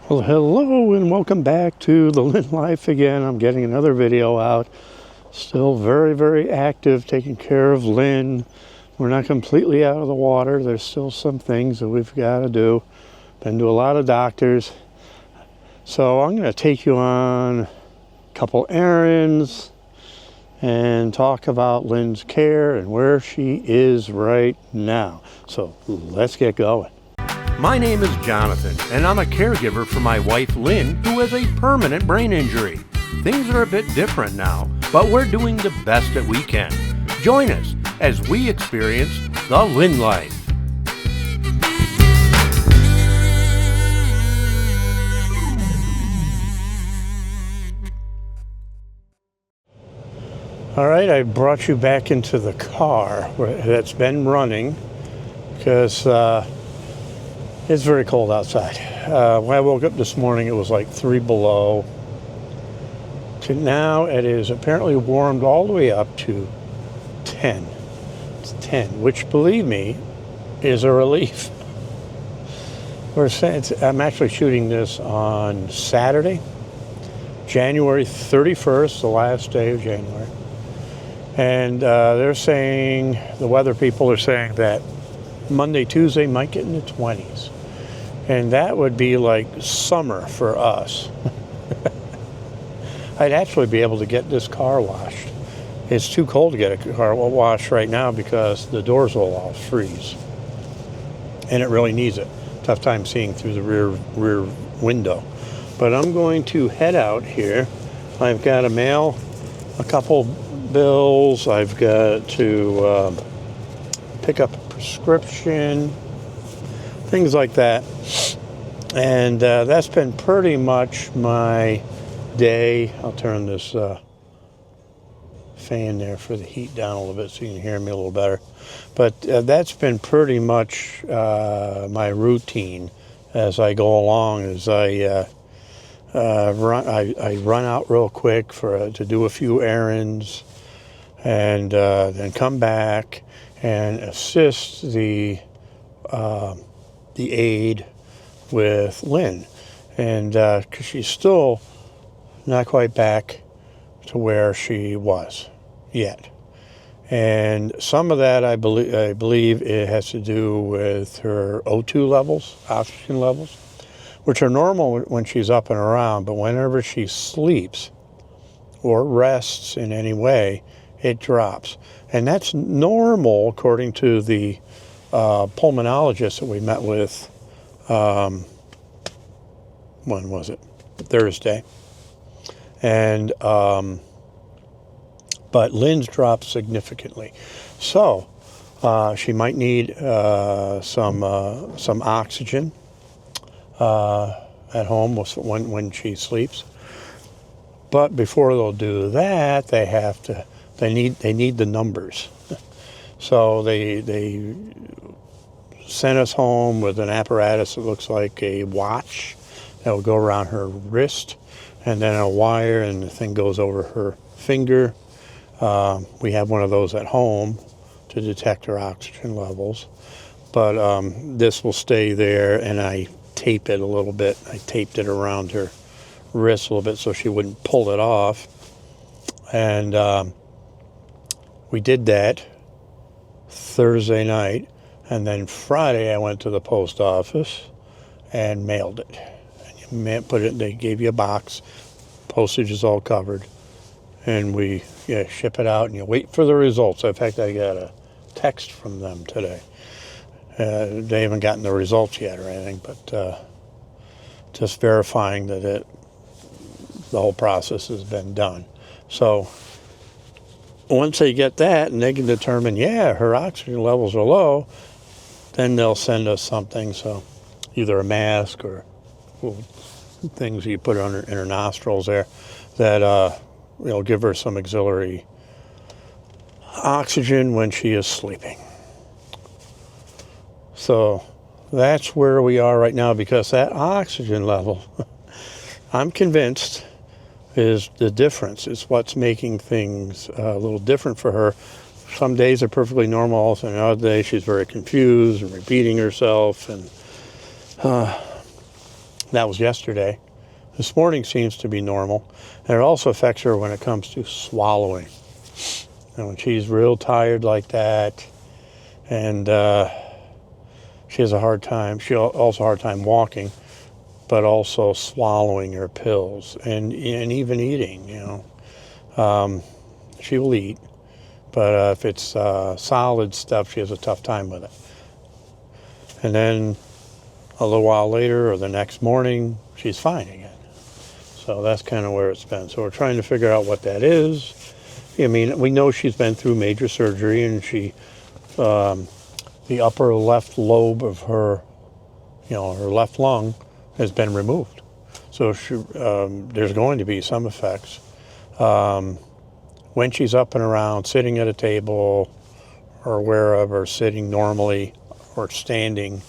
Well, hello and welcome back to the Lynne Life again. I'm getting another video out. Still very, very active taking care of Lynne. We're not completely out of the water. There's still some things that we've got to do. Been to a lot of doctors. So I'm going to take you on a couple errands and talk about Lynne's care and where she is right now. So let's get going. My name is Jonathan, and I'm a caregiver for my wife Lynne, who has a permanent brain injury. Things are a bit different now, but we're doing the best that we can. Join us as we experience the Lynne Life. All right, I brought you back into the car that's been running because it's very cold outside. When I woke up this morning, it was like 3 below. To now, it is apparently warmed all the way up to 10. It's 10, which, believe me, is a relief. I'm actually shooting this on Saturday, January 31st, the last day of January. And they're saying, the weather people are saying that Monday, Tuesday might get in the 20s. And that would be like summer for us. I'd actually be able to get this car washed. It's too cold to get a car washed right now because the doors will all freeze. And it really needs it. Tough time seeing through the rear window. But I'm going to head out here. I've got to mail a couple bills. I've got to pick up a prescription. Things like that. And that's been pretty much my day. I'll turn this fan there for the heat down a little bit so you can hear me a little better. But that's been pretty much my routine as I go along. As I run out real quick to do a few errands, and then come back and assist the aide with Lynne, and because she's still not quite back to where she was yet, and some of that I believe it has to do with her O2 levels, oxygen levels, which are normal when she's up and around, but whenever she sleeps or rests in any way, it drops, and that's normal according to the pulmonologist that we met with, when was it? Thursday. And, but Lynne's dropped significantly. So, she might need some oxygen at home when she sleeps. But before they'll do that, they need the numbers. So they sent us home with an apparatus that looks like a watch that will go around her wrist, and then a wire, and the thing goes over her finger. We have one of those at home to detect her oxygen levels, but this will stay there, and I tape it a little bit. I taped it around her wrist a little bit so she wouldn't pull it off, and we did that Thursday night, and then Friday I went to the post office and mailed it. And you put it. They gave you a box, postage is all covered, and we ship it out, and you wait for the results. In fact, I got a text from them today. They haven't gotten the results yet or anything, but just verifying that the whole process has been done. So once they get that and they can determine, her oxygen levels are low, then they'll send us something, so either a mask or things you put in her nostrils there that give her some auxiliary oxygen when she is sleeping. So that's where we are right now, because that oxygen level, I'm convinced, is the difference. It's what's making things a little different for her. Some days are perfectly normal, and other days she's very confused and repeating herself. And That was yesterday. This morning seems to be normal. And it also affects her when it comes to swallowing. And when she's real tired like that, and she has a hard time, she also a hard time walking, but also swallowing her pills and even eating, she will eat. But if it's solid stuff, she has a tough time with it. And then a little while later or the next morning, she's fine again. So that's kind of where it's been. So we're trying to figure out what that is. I mean, we know she's been through major surgery, and the upper left lobe of her, her left lung has been removed. So there's going to be some effects. When she's up and around, sitting at a table or wherever, sitting normally or standing,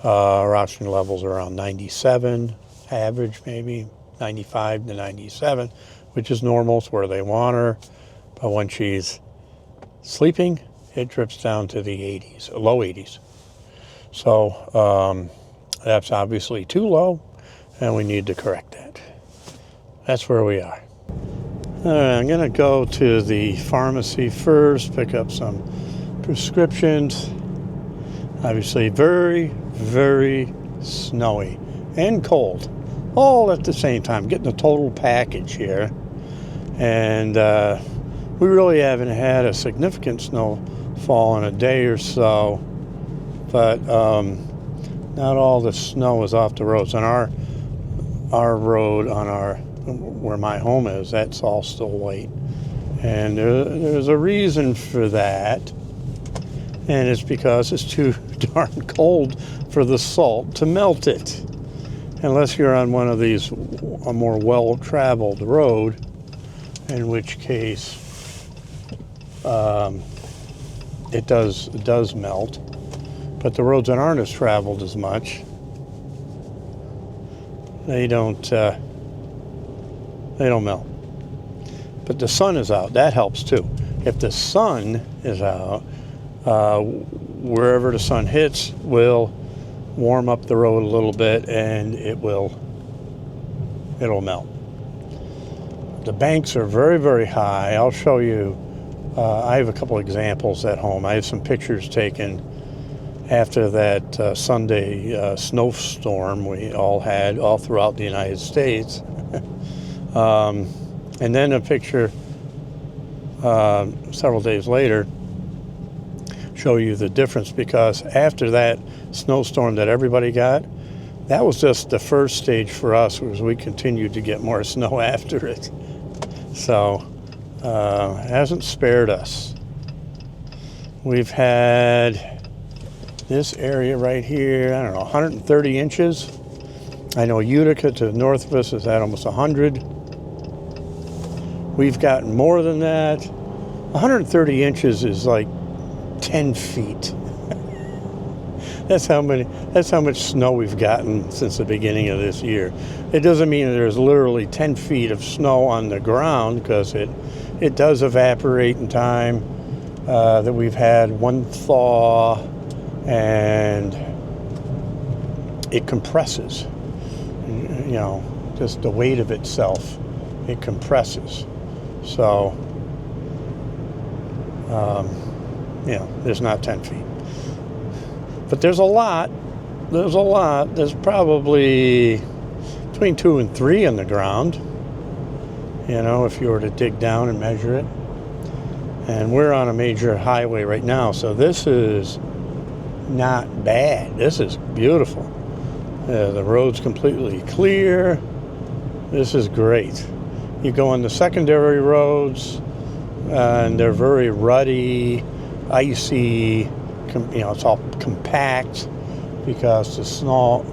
her oxygen levels are around 97, average maybe 95 to 97, which is normal. It's where they want her. But when she's sleeping, it drips down to the 80s, low 80s. So that's obviously too low, and we need to correct that. That's where we are. I'm going to go to the pharmacy first, pick up some prescriptions. Obviously very, very snowy and cold, all at the same time, getting the total package here. And we really haven't had a significant snowfall in a day or so, but not all the snow is off the roads. On our road, where my home is, that's all still white. And there's a reason for that, and it's because it's too darn cold for the salt to melt it. Unless you're on one of these, a more well-traveled road, in which case it does melt. But the roads that aren't as traveled as much, they don't melt. But the sun is out. That helps too. If the sun is out, wherever the sun hits will warm up the road a little bit, and it'll melt. The banks are very, very high. I'll show you. I have a couple examples at home. I have some pictures taken after that Sunday snowstorm we all had all throughout the United States. And then a picture several days later, show you the difference, because after that snowstorm that everybody got, that was just the first stage for us, because we continued to get more snow after it. So it hasn't spared us. We've had this area right here, I don't know, 130 inches. I know Utica to the north of us is at almost 100. We've gotten more than that. 130 inches is like 10 feet. That's how much snow we've gotten since the beginning of this year. It doesn't mean there's literally 10 feet of snow on the ground, because it does evaporate in time. That we've had one thaw, and it compresses. Just the weight of itself, it compresses. So, there's not 10 feet. But there's a lot. There's probably between 2 and 3 in the ground, if you were to dig down and measure it. And we're on a major highway right now, so this is not bad. This is beautiful. The road's completely clear. This is great. You go on the secondary roads, and they're very ruddy, icy. It's all compact because the salt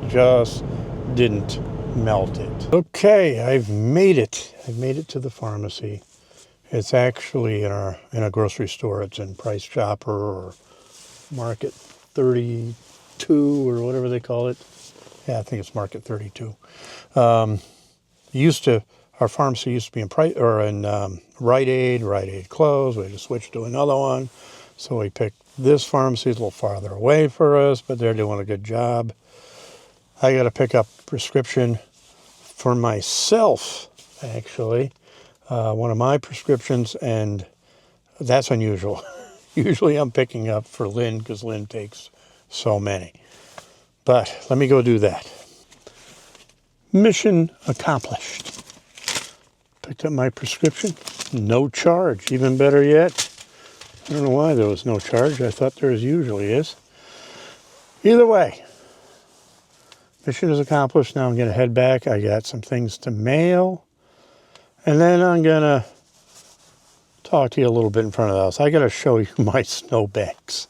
just didn't melt it. Okay, I've made it. I've made it to the pharmacy. It's actually in a grocery store. It's in Price Chopper or Market 32 or whatever they call it. Yeah, I think it's Market 32. Our pharmacy used to be in Rite Aid. Rite Aid closed. We just switched to another one. So we picked this pharmacy. It's a little farther away for us, but they're doing a good job. I got to pick up a prescription for myself, actually. One of my prescriptions, and that's unusual. Usually I'm picking up for Lynne because Lynne takes so many. But let me go do that. Mission accomplished. Picked up my prescription. No charge. Even better yet. I don't know why there was no charge. I thought there usually is. Either way, mission is accomplished. Now I'm going to head back. I got some things to mail. And then I'm going to talk to you a little bit in front of the house. I got to show you my snowbanks.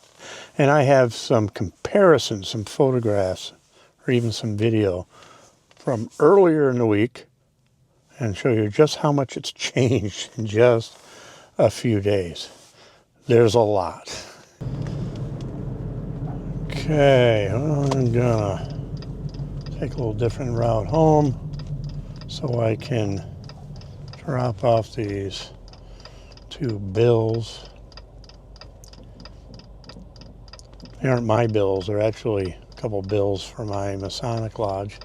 And I have some comparisons, some photographs, or even some video from earlier in the week, and show you just how much it's changed in just a few days. There's a lot. Okay, well, I'm gonna take a little different route home so I can drop off these 2 bills. They aren't my bills, they're actually a couple bills for my Masonic Lodge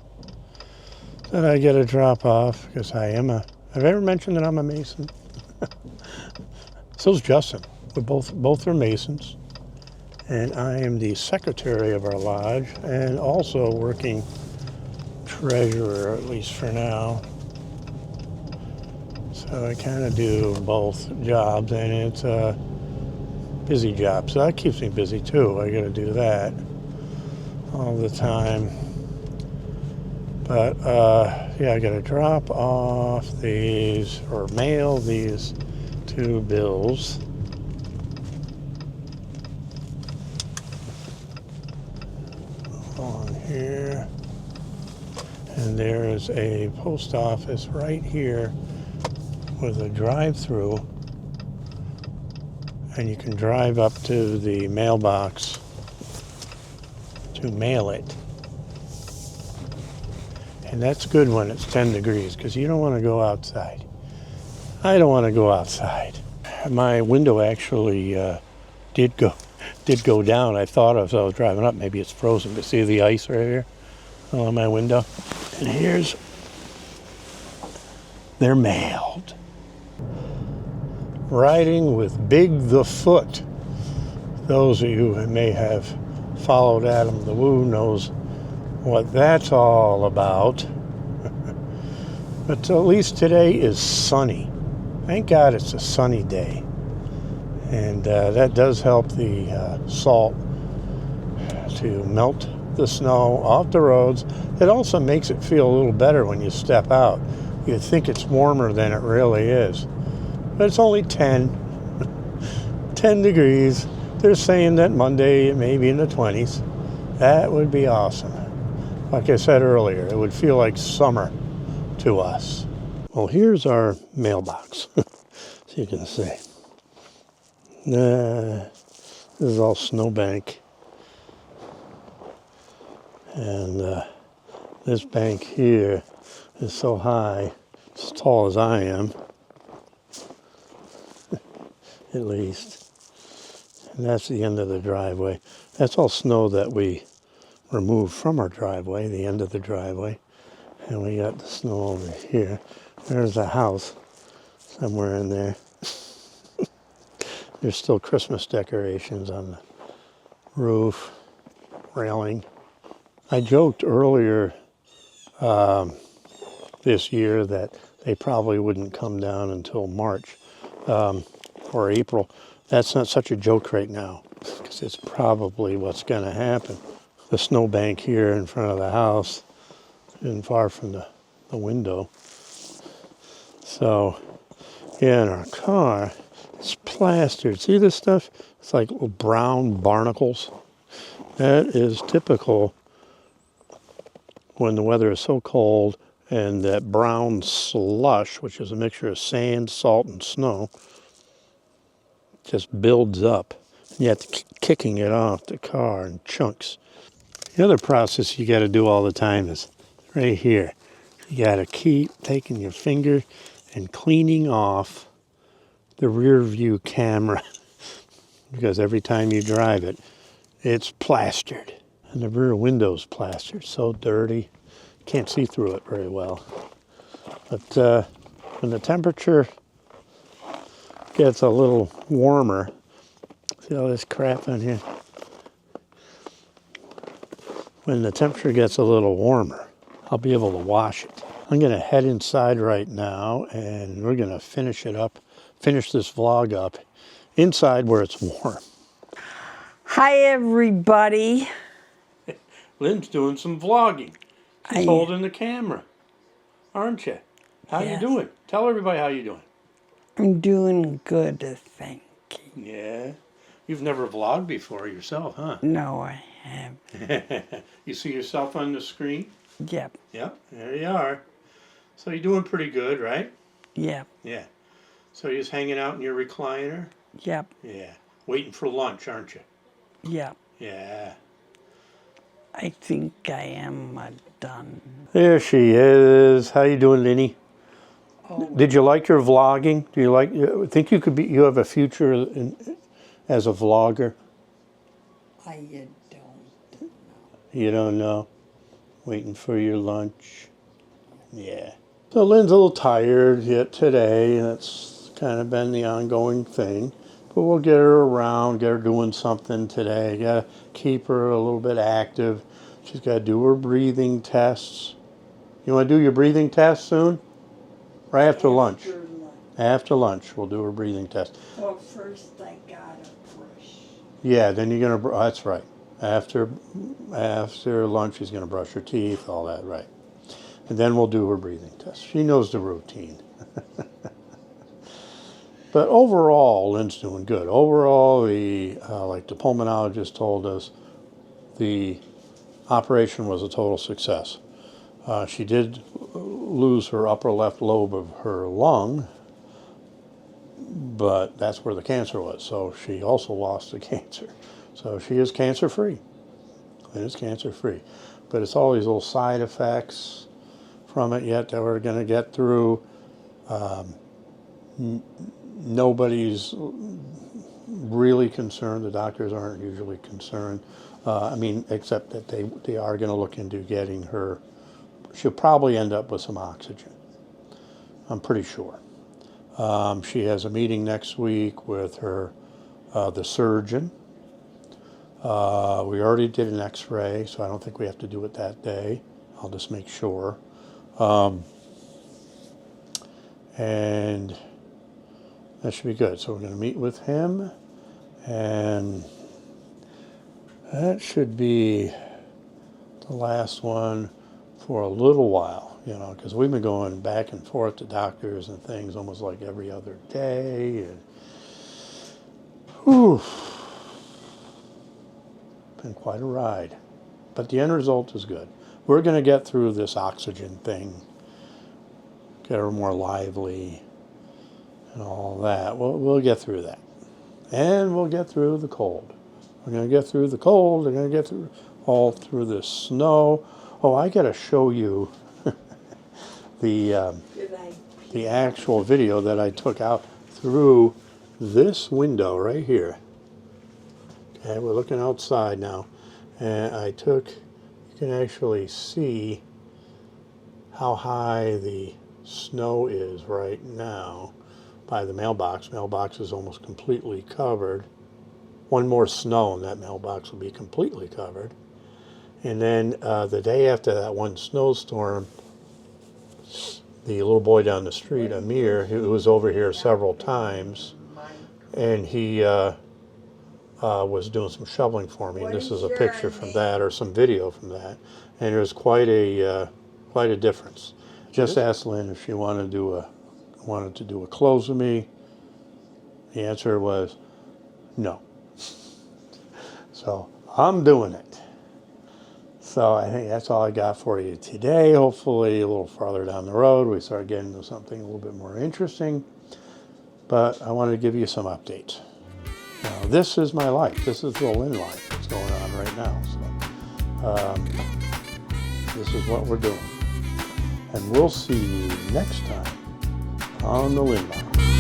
that I get to drop off because I am a, have I ever mentioned that I'm a Mason? So's Justin. We both are Masons. And I am the secretary of our lodge and also working treasurer, at least for now. So I kind of do both jobs, and it's a busy job. So that keeps me busy too. I got to do that all the time. But yeah, I got to drop off these or mail these 2 bills. On here. And there is a post office right here with a drive-through, and you can drive up to the mailbox to mail it. And that's good when it's 10 degrees because you don't want to go outside. I don't want to go outside. My window actually did go down. I thought as I was driving up, maybe it's frozen, but see the ice right here on my window? And here's, they're mailed. Riding with Big the Foot. Those of you who may have followed Adam the Woo knows what that's all about. But at least today is sunny. Thank God it's a sunny day. And that does help the salt to melt the snow off the roads. It also makes it feel a little better when you step out. You think it's warmer than it really is. But it's only 10 degrees. They're saying that Monday it may be in the 20s. That would be awesome. Like I said earlier, it would feel like summer to us. Well, here's our mailbox, so you can see. This is all snowbank. And this bank here is so high, it's as tall as I am, at least. And that's the end of the driveway. That's all snow that we removed from our driveway, the end of the driveway. And we got the snow over here. There's a house somewhere in there. There's still Christmas decorations on the roof, railing. I joked earlier this year that they probably wouldn't come down until March or April. That's not such a joke right now because it's probably what's going to happen. The snowbank here in front of the house isn't far from the window. So, yeah, in our car, it's plastered. See this stuff? It's like little brown barnacles. That is typical when the weather is so cold and that brown slush, which is a mixture of sand, salt, and snow, just builds up. And you have to keep kicking it off the car in chunks. The other process you got to do all the time is right here. You got to keep taking your finger and cleaning off the rear view camera because every time you drive it, it's plastered. And the rear window's plastered, so dirty. Can't see through it very well. But when the temperature gets a little warmer, see all this crap in here? When the temperature gets a little warmer, I'll be able to wash it. I'm gonna head inside right now and we're gonna finish this vlog up inside where it's warm. Hi, everybody. Lynne's doing some vlogging. She's holding the camera, aren't you? How you doing? Tell everybody how you doing. I'm doing good, thank you. Yeah. You've never vlogged before yourself, huh? No, I have. You see yourself on the screen? Yep, Yep, there you are. So you're doing pretty good, right? yep, Yeah. So you're just hanging out in your recliner? yep, Yeah. Waiting for lunch, aren't you? yep. Yeah. I think I am done. There she is. How you doing, Lynne? Oh, Did you like your vlogging? Do you think you have a future as a vlogger? I don't know. You don't know? Waiting for your lunch? Yeah. So Lynn's a little tired yet today. That's kind of been the ongoing thing. But we'll get her around, get her doing something today. Got to keep her a little bit active. She's got to do her breathing tests. You want to do your breathing test soon? Right after lunch. After lunch, we'll do her breathing test. Well, first I gotta brush. Yeah, then you're going to, that's right. After lunch, she's going to brush her teeth, all that, right. And then we'll do her breathing test. She knows the routine. But overall, Lynne's doing good. Overall, like the pulmonologist told us, the operation was a total success. She did lose her upper left lobe of her lung, but that's where the cancer was. So she also lost the cancer. So she is cancer-free. It is cancer-free. But it's all these little side effects from it yet that we're going to get through. Nobody's really concerned. The doctors aren't usually concerned. Except that they are going to look into getting her. She'll probably end up with some oxygen. I'm pretty sure. She has a meeting next week with the surgeon. We already did an x-ray, so I don't think we have to do it that day. I'll just make sure. And that should be good. So we're going to meet with him, and that should be the last one for a little while, because we've been going back and forth to doctors and things almost like every other day. And, whew, been quite a ride. But the end result is good. We're going to get through this oxygen thing, get her more lively, and all that. We'll get through that. And we'll get through the cold. We're going to get through the cold. We're going to get through the snow. Oh, I got to show you the actual video that I took out through this window right here. Okay, we're looking outside now. And you can actually see how high the snow is right now by the mailbox. Mailbox is almost completely covered. One more snow and that mailbox will be completely covered. And then the day after that one snowstorm, the little boy down the street, Amir, who was over here several times, and he was doing some shoveling for me. And this is a picture from that, or some video from that. And there's quite a difference. Just asked Lynne if she wanted to do a close with me. The answer was no. So I'm doing it. So I think that's all I got for you today. Hopefully a little farther down the road we start getting to something a little bit more interesting. But I wanted to give you some updates. Now, this is my life. This is the Lynne life that's going on right now. So this is what we're doing. And we'll see you next time on the Lynne Life.